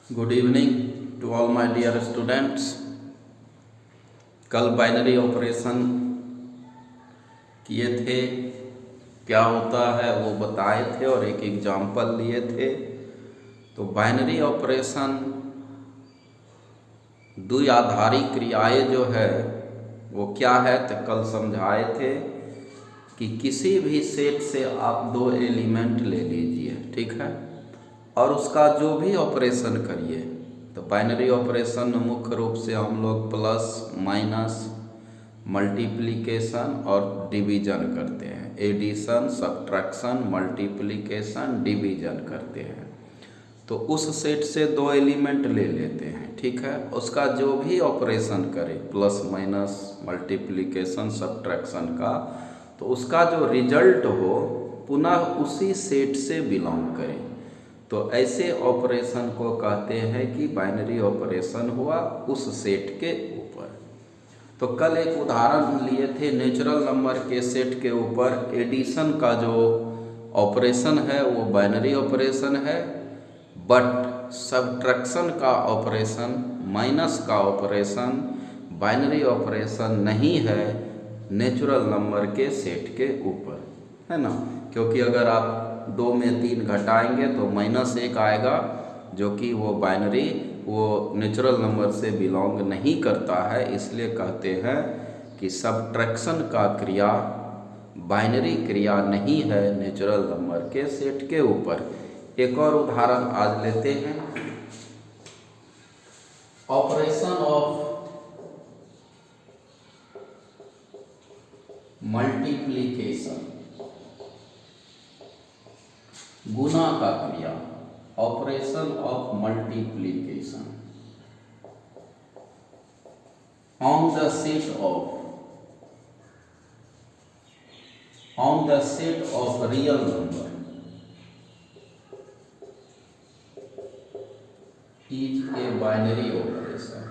Good evening to all my dear students. कल binary operation किए थे, क्या होता है वो बताए थे और एक एग्जाम्पल लिए थे। तो बाइनरी ऑपरेशन द्विआधारी क्रियाएं जो है वो क्या है, तो कल समझाए थे कि किसी भी सेट से आप दो एलिमेंट ले लीजिए, ठीक है, और उसका जो भी ऑपरेशन करिए। तो बाइनरी ऑपरेशन मुख्य रूप से हम लोग प्लस माइनस मल्टीप्लिकेशन और डिवीजन करते हैं, एडिशन सब्ट्रैक्शन मल्टीप्लिकेशन डिवीजन करते हैं। तो उस सेट से दो एलिमेंट ले लेते हैं, ठीक है, उसका जो भी ऑपरेशन करे प्लस माइनस मल्टीप्लिकेशन सब्ट्रैक्शन का, तो उसका जो रिजल्ट हो पुनः उसी सेट से बिलोंग करे। तो ऐसे ऑपरेशन को कहते हैं कि बाइनरी ऑपरेशन हुआ उस सेट के ऊपर। तो कल एक उदाहरण लिए थे, नेचुरल नंबर के सेट के ऊपर एडिशन का जो ऑपरेशन है वो बाइनरी ऑपरेशन है, बट सब्ट्रैक्शन का ऑपरेशन माइनस का ऑपरेशन बाइनरी ऑपरेशन नहीं है नेचुरल नंबर के सेट के ऊपर, है ना। क्योंकि अगर आप 2 में 3 घटाएंगे तो -1 आएगा, जो कि वो बाइनरी वो नेचुरल नंबर से बिलोंग नहीं करता है। इसलिए कहते हैं कि सब्ट्रैक्शन का क्रिया बाइनरी क्रिया नहीं है नेचुरल नंबर के सेट के ऊपर। एक और उदाहरण आज लेते हैं, ऑपरेशन ऑफ मल्टीप्लिकेशन, गुना का क्रिया, operation of multiplication on the set of real number is a binary operation.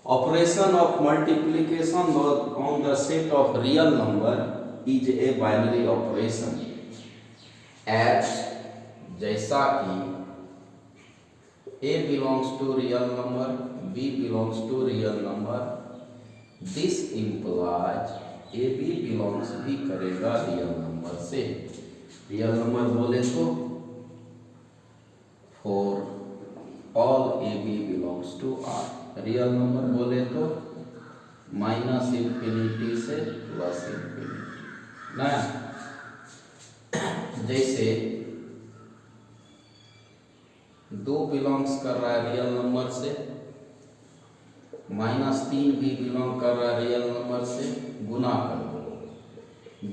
Operation of multiplication on the set of real number is a binary operation, as जैसा कि A belongs to real number, B belongs to real number, this implies AB belongs भी करेगा real number से। Real number बोले तो for all AB belongs to R, real number बोले तो -∞ से +∞ ना। जैसे 2 बिलोंग्स कर रहा है रियल नंबर से, -3 भी बिलोंग कर रहा है रियल नंबर से, गुना कर दो।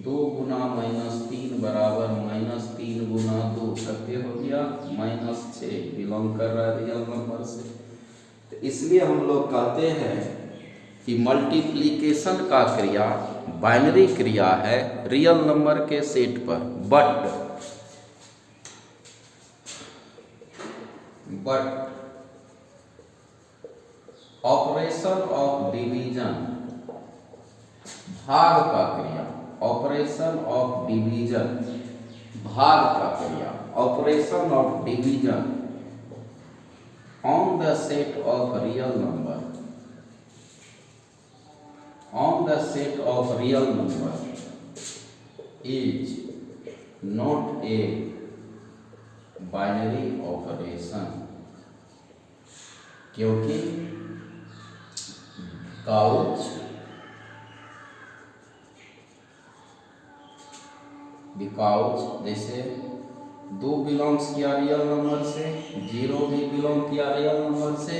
2 गुना -3 बराबर -3 गुना 2 करके हो गया -6, बिलोंग कर रहा है रियल नंबर से। तो इसलिए हम लोग कहते हैं कि मल्टीप्लिकेशन का क्रिया बाइनरी क्रिया है रियल नंबर के सेट पर, बट ऑपरेशन ऑफ डिवीजन, भाग का क्रिया, ऑपरेशन ऑफ डिवीजन भाग का क्रिया, operation of division on the set of real number is not a binary operation, क्योंकि बिकॉज जैसे 2 बिलोंग्स किया रियल नंबर से, 0 भी बिलोंग किया रियल नंबर से,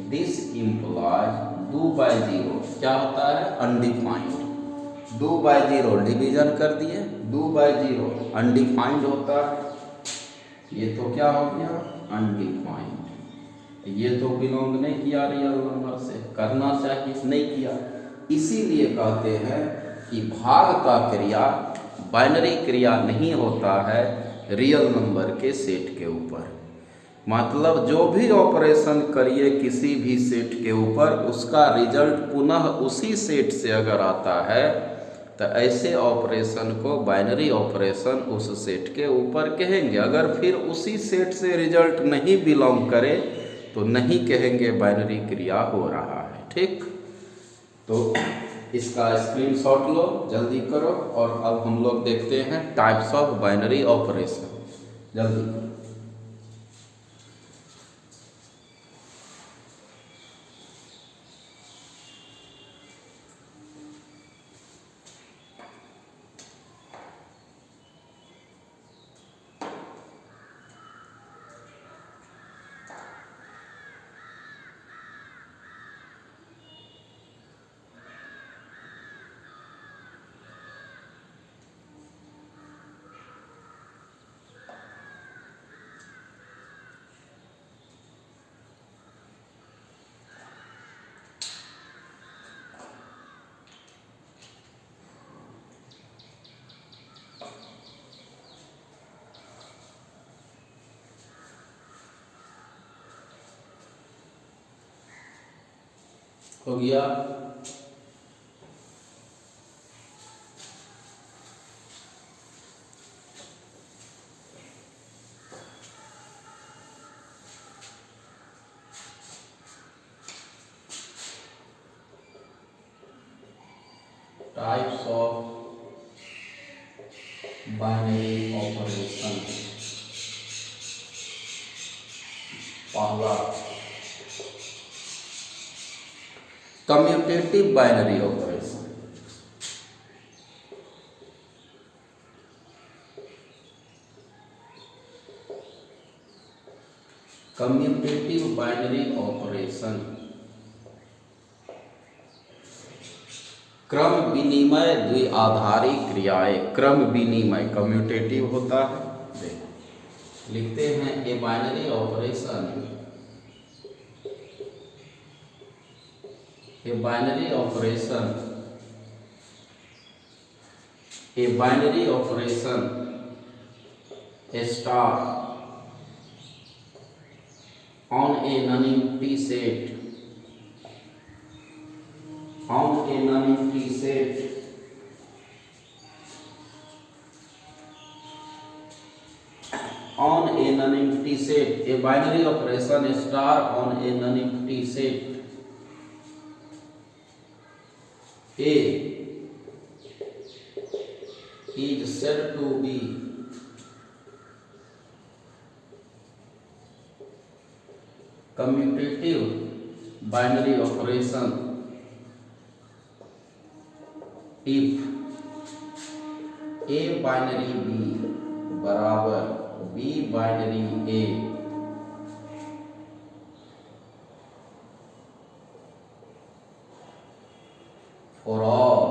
दिस इम्प्लाइज 2/0 क्या होता है, अनडिफाइंड। 2/0 डिवीजन कर दिए, 2/0 अनडिफाइंड होता है, ये तो क्या हो गया अनडिफाइंड। ये तो बिलोंग नहीं किया रियल नंबर से, करना चाहिए नहीं किया। इसीलिए कहते हैं कि भाग का क्रिया बाइनरी क्रिया नहीं होता है रियल नंबर के सेट के ऊपर। मतलब जो भी ऑपरेशन करिए किसी भी सेट के ऊपर, उसका रिजल्ट पुनः उसी सेट से अगर आता है तो ऐसे ऑपरेशन को बाइनरी ऑपरेशन उस सेट के ऊपर कहेंगे। अगर फिर उसी सेट से रिजल्ट नहीं बिलोंग करे तो नहीं कहेंगे बाइनरी क्रिया हो रहा है। ठीक, तो इसका स्क्रीनशॉट लो, जल्दी करो। और अब हम लोग देखते हैं टाइप्स ऑफ बाइनरी ऑपरेशन, जल्दी करो। हो गया। Types of binary operation. पहला, commutative binary operation. Commutative binary operation क्रम विनिमय द्विआधारी क्रियाएं। क्रम विनिमय कम्यूटेटिव होता है। देखो, लिखते हैं a binary operation, a binary operation, a binary operation star on a non-empty set, on a non-empty set on a non-empty set, a binary operation star on a non-empty set A is said to be commutative binary operation if A binary B बराबर B binary A for all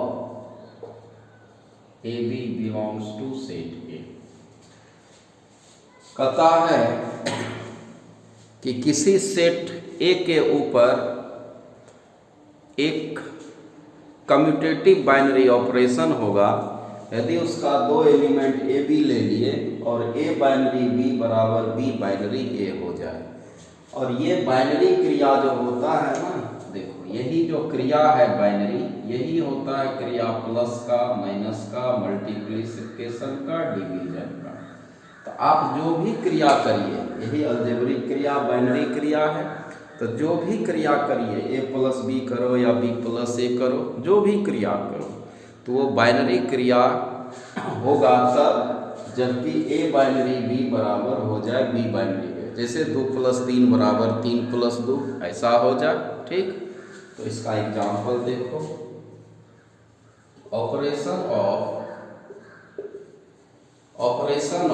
AB belongs to set A। कहता है कि किसी set A के ऊपर एक commutative binary operation होगा यदि उसका दो एलिमेंट ए बी ले लिए और ए बाइनरी बी बराबर बी बाइनरी ए हो जाए। और ये बाइनरी क्रिया जो होता है ना, देखो यही जो क्रिया है बाइनरी, यही होता है क्रिया प्लस का, माइनस का, मल्टीप्लिकेशन का, डिवीजन का। तो आप जो भी क्रिया करिए, यही अलजेब्रिक क्रिया बाइनरी क्रिया है, तो जो भी क्रिया करिए ए प्लस बी करो या बी प्लस ए करो, जो भी क्रिया करो तो वो बाइनरी क्रिया होगा तब जबकि ए बाइनरी बी बराबर हो जाए बी बाइनरी ए। जैसे 2 + 3 बराबर 3 + 2 ऐसा हो जाए। ठीक, तो इसका एग्जाम्पल देखो, operation of operation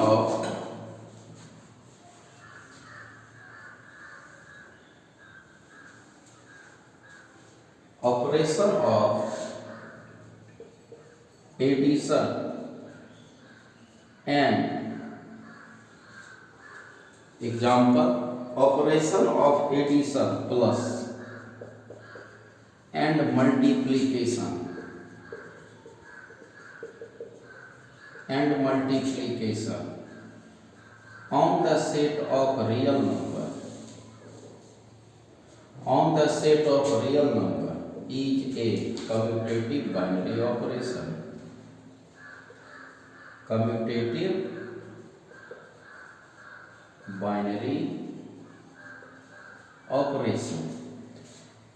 of addition and example, operation of addition plus and multiplication on the set of real number is a commutative binary operation। Commutative binary operation.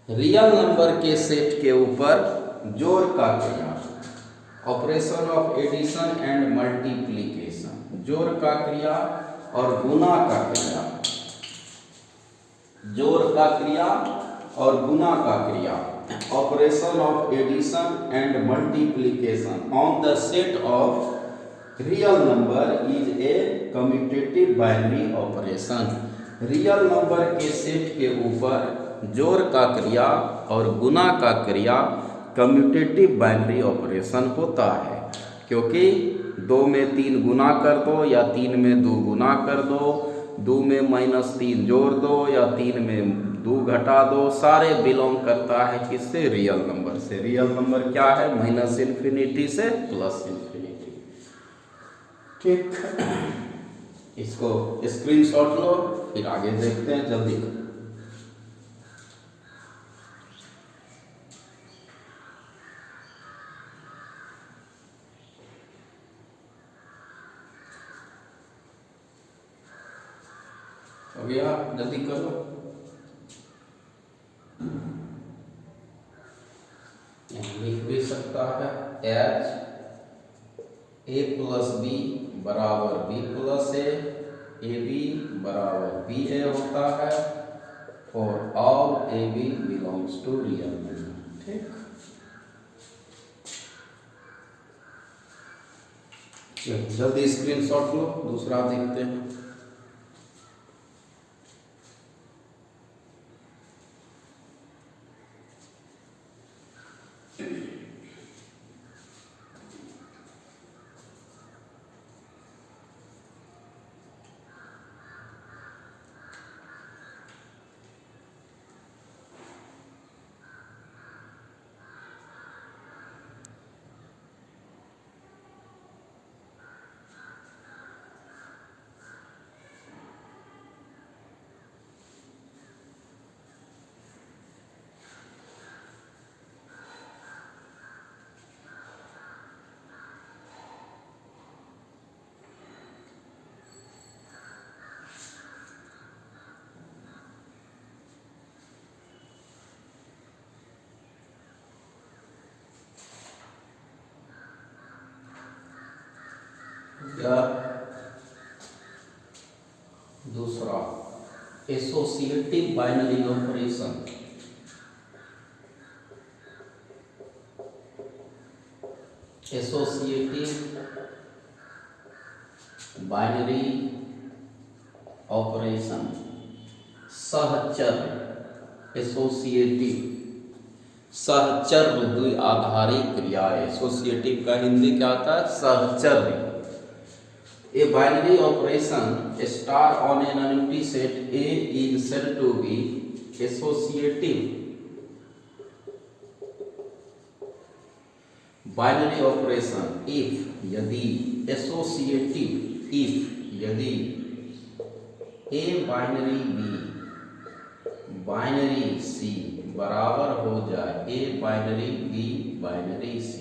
Real number के सेट के ऊपर जोड़ का क्रिया, operation of addition and multiplication, जोड़ का क्रिया और गुना का क्रिया, जोड़ का क्रिया और गुना का क्रिया, operation of addition and multiplication on the set of real number is a commutative binary operation. Real number के सेट के ऊपर जोड़ का क्रिया और गुना का क्रिया कम्यूटेटिव बाइनरी ऑपरेशन होता है, क्योंकि 2 में 3 गुना कर दो या 3 में 2 गुना कर दो, 2 में -3 जोड़ दो या 3 में 2 घटा दो, सारे बिलोंग करता है किससे? रियल नंबर से। रियल नंबर क्या है? -∞ से +∞। ठीक, इसको स्क्रीनशॉट लो, फिर आगे देखते हैं, जल्दी करो। हो गया? जल्दी करो। लिख भी सकता है H A + B = B + A, AB = BA होता है और all AB belongs to real number। ठीक, जल्दी स्क्रीनशॉट लो, दूसरा देखते हैं। या दूसरा associative binary operation. Associative binary operation, सहचर, एसोसिएटिव सहचर द्विआधारी क्रिया। एसोसिएटिव का हिंदी क्या होता है? सहचर्य। A binary operation star on an unity set A is said to be associative binary operation if यदि associative if यदि A binary B binary C बराबर हो जाए A binary B binary C,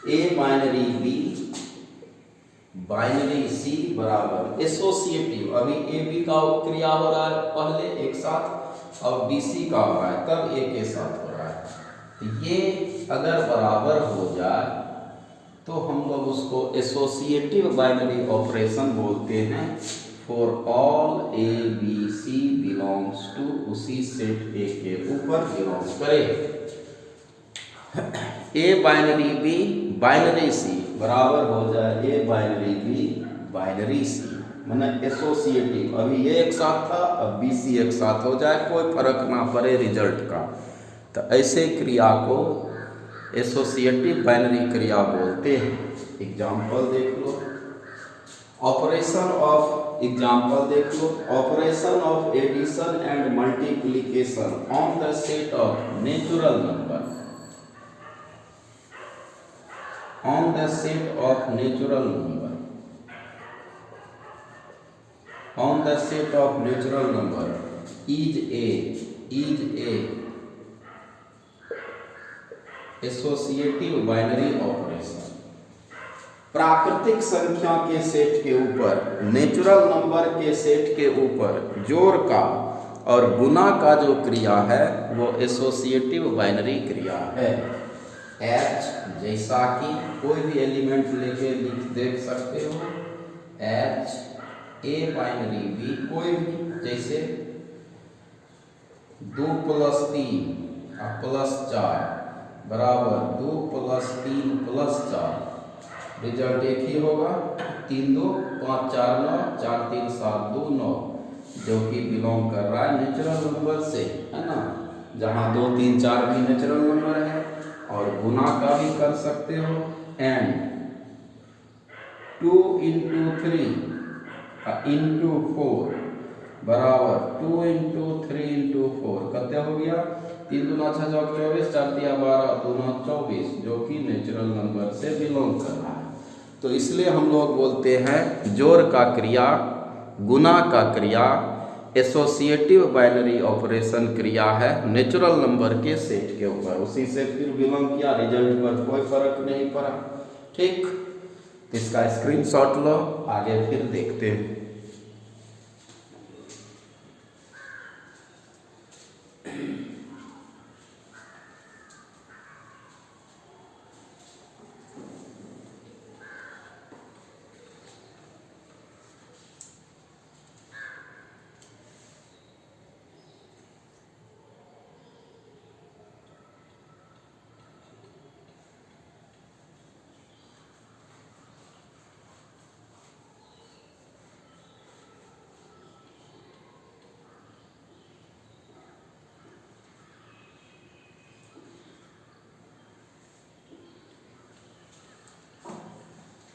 A binary B binary C बराबर associative. अभी A B का क्रिया हो रहा है पहले एक साथ, और बी सी का हो रहा है तब ए के साथ हो रहा है। ये अगर बराबर हो जाए तो हम लोग उसको एसोसिएटिव बाइनरी ऑपरेशन बोलते हैं। For all A B C belongs to, उसी सेट ए के ऊपर बिलोंग्स करे। A binary B binary C बराबर हो जाए A binary B binary C, मतलब एसोसिएटिव। अभी ये एक साथ था, अब B C एक साथ हो जाए, कोई फर्क ना पड़े रिजल्ट का। तो ऐसे क्रिया को एसोसिएटिव बाइनरी क्रिया बोलते हैं। एग्जाम्पल देख लो, ऑपरेशन ऑफ, एग्जाम्पल देख लो, operation of addition and multiplication on the set of natural number, on the set of natural number, on the set of natural number is a associative binary operation. प्राकृतिक संख्या के set के ऊपर, natural number के set के ऊपर जोड़ का और गुना का जो क्रिया है वो एसोसिएटिव बाइनरी क्रिया है। H जैसा कि कोई भी एलिमेंट लेके देख सकते हो, H A बाइनरी B कोई भी, जैसे 2 + 3 + 4 बराबर 2 + 3 + 4, रिजल्ट एक ही होगा, 3 2 5 4 9, 4 3 7 2 9, जो कि बिलोंग कर रहा है नेचुरल नंबर से, है ना, जहाँ 2 3 4 भी नेचुरल नंबर है। और गुना का भी कर सकते हो, एंड 2 × 3 × 4 बराबर 2 × 3 × 4 कितना हो गया, 3 दूना 6 चौक 24, 4 तिया 12, 2 9 24, जो कि नेचुरल नंबर से बिलोंग कर रहा है। तो इसलिए हम लोग बोलते हैं जोड़ का क्रिया, गुना का क्रिया एसोसिएटिव बाइनरी ऑपरेशन क्रिया है नेचुरल नंबर के सेट के ऊपर, उसी से फिर बिलोंग किया, रिजल्ट पर कोई फर्क नहीं पड़ा। ठीक, इसका स्क्रीनशॉट लो, आगे फिर देखते हैं।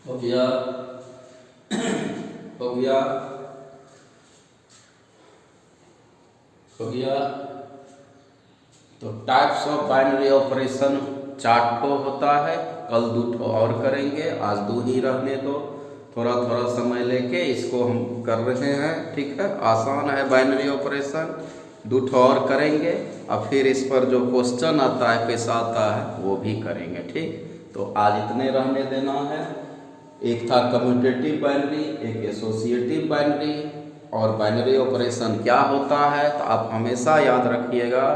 हो गया, हो गया, हो गया। तो टाइप्स ऑफ बाइनरी ऑपरेशन 4 ठो होता है, कल 2 ठो और करेंगे, आज 2 ही रहने दो, थोड़ा थोड़ा समय लेके इसको हम कर रहे हैं। ठीक है, आसान है बाइनरी ऑपरेशन, 2 ठो और करेंगे और फिर इस पर जो क्वेश्चन आता है कैसा आता है वो भी करेंगे। ठीक, तो आज इतने रहने देना है। एक था कम्यूटेटिव बाइनरी, एक एसोसिएटिव बाइनरी, और बाइनरी ऑपरेशन क्या होता है तो आप हमेशा याद रखिएगा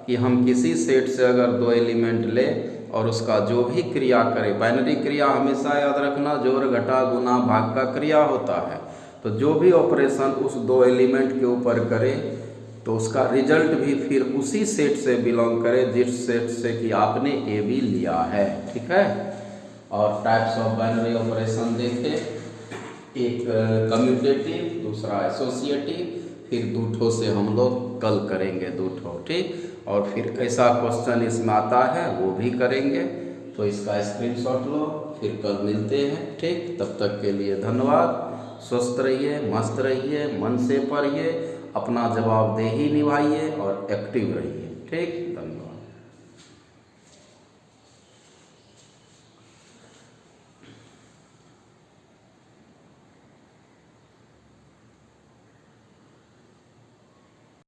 कि हम किसी सेट से अगर 2 एलिमेंट ले और उसका जो भी क्रिया करें, बाइनरी क्रिया हमेशा याद रखना जोड़ घटा गुना भाग का क्रिया होता है, तो जो भी ऑपरेशन उस 2 एलिमेंट के ऊपर करे तो उसका रिजल्ट भी फिर उसी सेट से बिलोंग करे जिस सेट से कि आपने ए बी लिया है। ठीक है, और टाइप्स ऑफ बाइनरी ऑपरेशन देखें, एक कम्यूटेटिव, दूसरा एसोसिएटिव, फिर 2 ठो से हम लोग कल करेंगे 2 ठो। ठीक, और फिर कैसा क्वेश्चन इसमें आता है वो भी करेंगे। तो इसका स्क्रीनशॉट लो, फिर कल मिलते हैं। ठीक, तब तक के लिए धन्यवाद। स्वस्थ रहिए, मस्त रहिए, मन से पढ़िए, अपना जवाबदेही निभाइए और एक्टिव रहिए। ठीक।